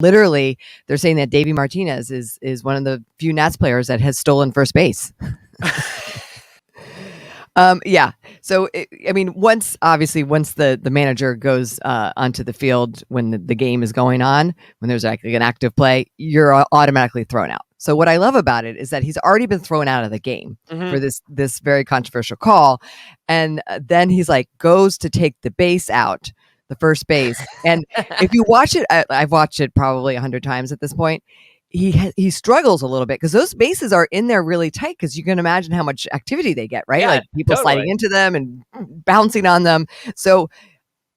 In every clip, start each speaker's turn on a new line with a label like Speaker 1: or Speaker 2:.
Speaker 1: literally, they're saying that Davey Martinez is one of the few Nats players that has stolen first base. Yeah. So, once the manager goes onto the field when the game is going on, when there's like an active play, you're automatically thrown out. So what I love about it is that he's already been thrown out of the game for this very controversial call. And then he's like, goes to take the base out, the first base. And if you watch it, I've watched it probably 100 times at this point. He struggles a little bit because those bases are in there really tight, because you can imagine how much activity they get, right?
Speaker 2: Yeah,
Speaker 1: like people
Speaker 2: totally.
Speaker 1: sliding into them and bouncing on them. So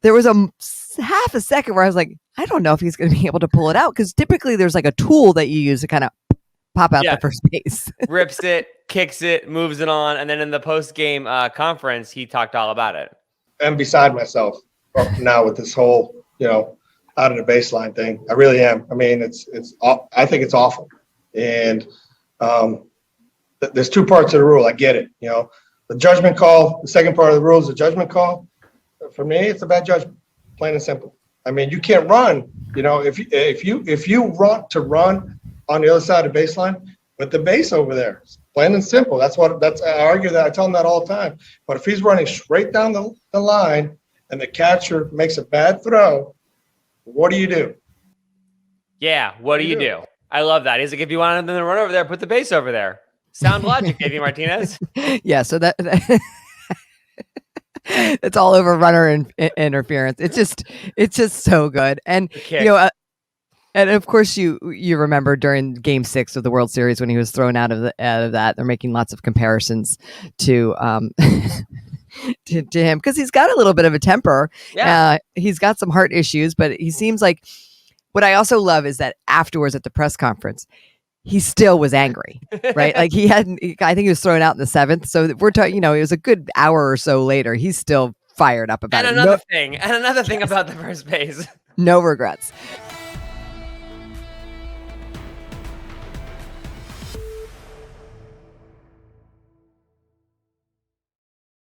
Speaker 1: there was a half a second where I was like, I don't know if he's going to be able to pull it out, because typically there's like a tool that you use to kind of pop out the first base.
Speaker 2: Rips it, kicks it, moves it on. And then in the post-game conference, he talked all about it.
Speaker 3: I'm beside myself now with this whole, out of the baseline thing. I really am. I mean, I think it's awful. And there's two parts of the rule. I get it. The judgment call, the second part of the rule is the judgment call. For me, it's a bad judgment, plain and simple. I mean, you can't run, if you want to run on the other side of the baseline, with the base over there, plain and simple. I argue that. I tell him that all the time. But if he's running straight down the line and the catcher makes a bad throw, what do you do?
Speaker 2: Yeah, what do you do? I love that. He's like, if you want them to run over there, put the base over there. Sound logic, Davey Martinez.
Speaker 1: Yeah, so that it's all over runner interference. It's just so good. And and of course you remember during Game 6 of the World Series when he was thrown out of that, they're making lots of comparisons to to him, because he's got a little bit of a temper.
Speaker 2: Yeah.
Speaker 1: He's got some heart issues, but he seems like, what I also love is that afterwards at the press conference, he still was angry, right? Like I think he was thrown out in the 7th. So we're talking, it was a good hour or so later. He's still fired up about it.
Speaker 2: And another thing about the first base.
Speaker 1: No regrets.